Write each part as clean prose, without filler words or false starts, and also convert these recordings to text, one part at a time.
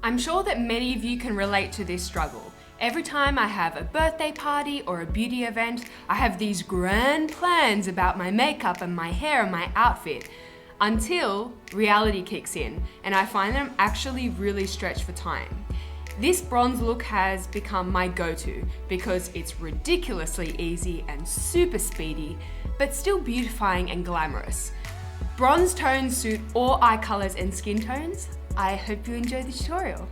I'm sure that many of you can relate to this struggle. Every time I have a birthday party or a beauty event, I have these grand plans about my makeup and my hair and my outfit, until reality kicks in and I find them actually really stretched for time. This bronze look has become my go-to because it's ridiculously easy and super speedy, but still beautifying and glamorous. Bronze tones suit all eye colors and skin tones. I hope you enjoy the tutorial.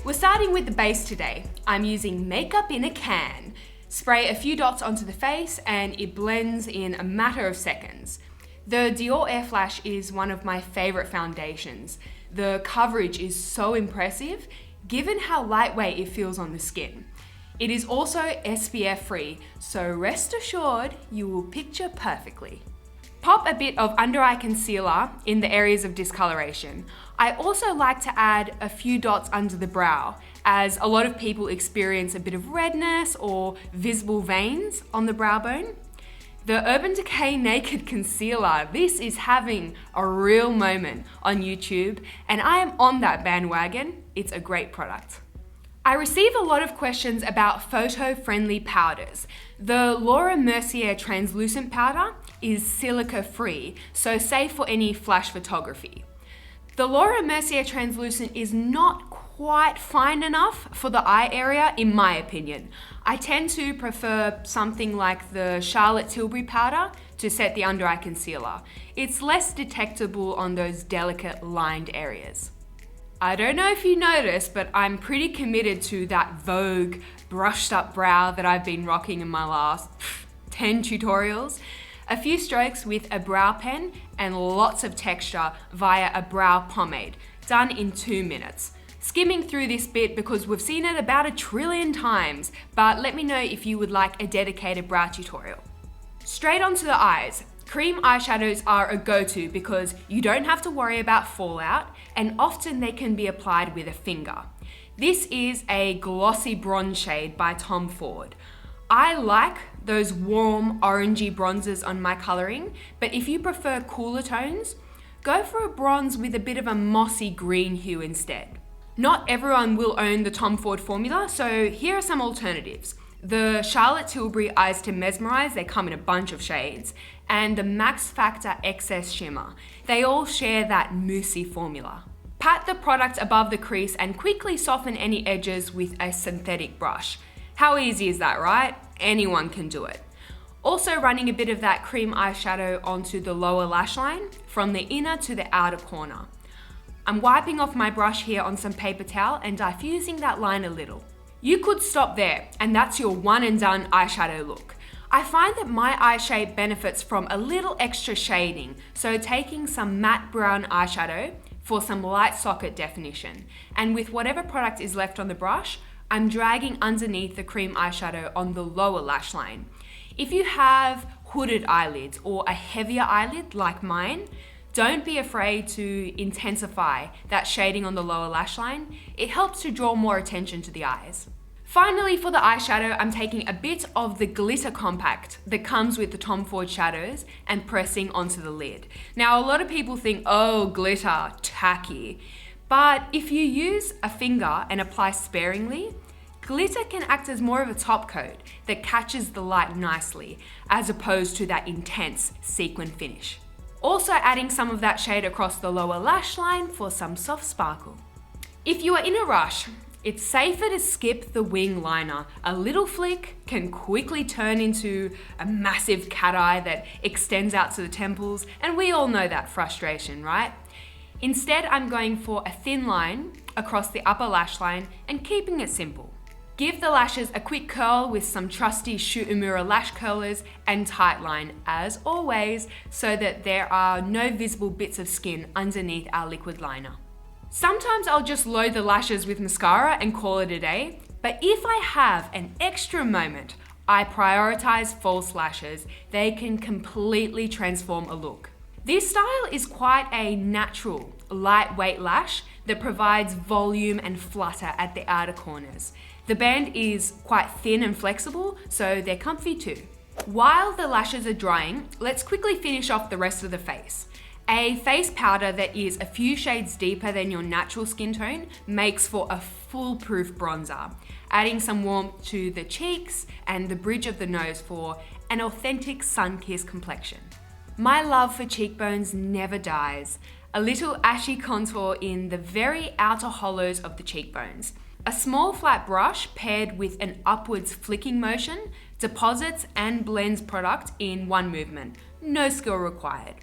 We're starting with the base today. I'm using makeup in a can. Spray a few dots onto the face and it blends in a matter of seconds. The Dior Air Flash is one of my favorite foundations. The coverage is so impressive, given how lightweight it feels on the skin. It is also SPF free, so rest assured you will picture perfectly. Pop a bit of under eye concealer in the areas of discoloration. I also like to add a few dots under the brow, as a lot of people experience a bit of redness or visible veins on the brow bone. The Urban Decay Naked Concealer, this is having a real moment on YouTube, and I am on that bandwagon. It's a great product. I receive a lot of questions about photo-friendly powders. The Laura Mercier translucent powder is silica-free, so safe for any flash photography. The Laura Mercier translucent is not quite fine enough for the eye area, in my opinion. I tend to prefer something like the Charlotte Tilbury powder to set the under eye concealer. It's less detectable on those delicate lined areas. I don't know if you noticed, but I'm pretty committed to that Vogue brushed up brow that I've been rocking in my last 10 tutorials. A few strokes with a brow pen and lots of texture via a brow pomade, done in 2 minutes. Skimming through this bit because we've seen it about 1 trillion times, but let me know if you would like a dedicated brow tutorial. Straight onto the eyes. Cream eyeshadows are a go-to because you don't have to worry about fallout, and often they can be applied with a finger. This is a glossy bronze shade by Tom Ford. I like those warm orangey bronzes on my coloring, but if you prefer cooler tones, go for a bronze with a bit of a mossy green hue instead. Not everyone will own the Tom Ford formula, so here are some alternatives. The Charlotte Tilbury Eyes to Mesmerize, they come in a bunch of shades, and the Max Factor Excess Shimmer. They all share that moussey formula. Pat the product above the crease and quickly soften any edges with a synthetic brush. How easy is that, right? Anyone can do it. Also running a bit of that cream eyeshadow onto the lower lash line, from the inner to the outer corner. I'm wiping off my brush here on some paper towel and diffusing that line a little. You could stop there, and that's your one and done eyeshadow look. I find that my eye shape benefits from a little extra shading, so taking some matte brown eyeshadow for some light socket definition, and with whatever product is left on the brush, I'm dragging underneath the cream eyeshadow on the lower lash line. If you have hooded eyelids or a heavier eyelid like mine, don't be afraid to intensify that shading on the lower lash line. It helps to draw more attention to the eyes. Finally, for the eyeshadow, I'm taking a bit of the glitter compact that comes with the Tom Ford shadows and pressing onto the lid. Now, a lot of people think, oh, glitter, tacky. But if you use a finger and apply sparingly, glitter can act as more of a top coat that catches the light nicely, as opposed to that intense sequin finish. Also adding some of that shade across the lower lash line for some soft sparkle. If you are in a rush, it's safer to skip the wing liner. A little flick can quickly turn into a massive cat eye that extends out to the temples, and we all know that frustration, right? Instead, I'm going for a thin line across the upper lash line and keeping it simple. Give the lashes a quick curl with some trusty Uemura lash curlers and tight line, as always, so that there are no visible bits of skin underneath our liquid liner. Sometimes I'll just load the lashes with mascara and call it a day, but if I have an extra moment, I prioritize false lashes. They can completely transform a look. This style is quite a natural, lightweight lash that provides volume and flutter at the outer corners. The band is quite thin and flexible, so they're comfy too. While the lashes are drying, let's quickly finish off the rest of the face. A face powder that is a few shades deeper than your natural skin tone makes for a foolproof bronzer, adding some warmth to the cheeks and the bridge of the nose for an authentic sun-kissed complexion. My love for cheekbones never dies. A little ashy contour in the very outer hollows of the cheekbones. A small flat brush paired with an upwards flicking motion deposits and blends product in one movement. No skill required.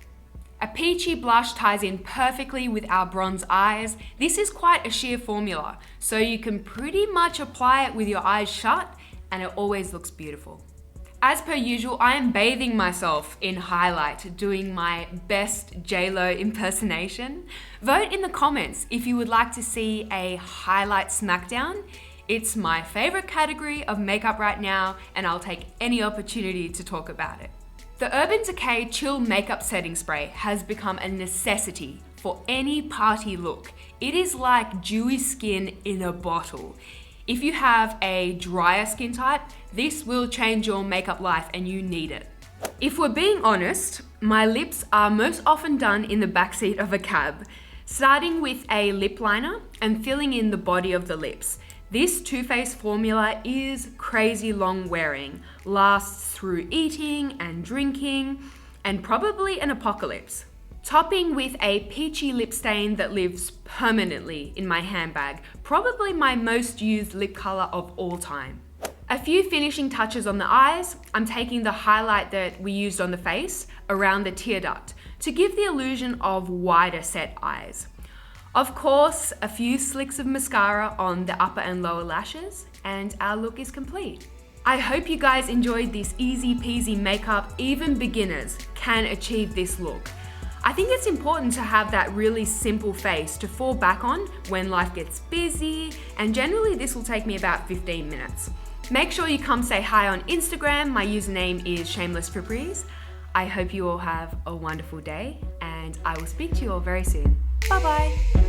A peachy blush ties in perfectly with our bronze eyes. This is quite a sheer formula, so you can pretty much apply it with your eyes shut and it always looks beautiful. As per usual, I am bathing myself in highlight, doing my best J-Lo impersonation. Vote in the comments if you would like to see a highlight smackdown. It's my favorite category of makeup right now, and I'll take any opportunity to talk about it. The Urban Decay Chill Makeup Setting Spray has become a necessity for any party look. It is like dewy skin in a bottle. If you have a drier skin type, this will change your makeup life and you need it. If we're being honest, my lips are most often done in the backseat of a cab, starting with a lip liner and filling in the body of the lips. This Too Faced formula is crazy long wearing, lasts through eating and drinking, and probably an apocalypse. Topping with a peachy lip stain that lives permanently in my handbag, probably my most used lip color of all time. A few finishing touches on the eyes. I'm taking the highlight that we used on the face around the tear duct to give the illusion of wider set eyes. Of course, a few slicks of mascara on the upper and lower lashes, and our look is complete. I hope you guys enjoyed this easy peasy makeup. Even beginners can achieve this look. I think it's important to have that really simple face to fall back on when life gets busy, and generally this will take me about 15 minutes. Make sure you come say hi on Instagram. My username is shamelessfibreeze. I hope you all have a wonderful day, and I will speak to you all very soon. Bye bye.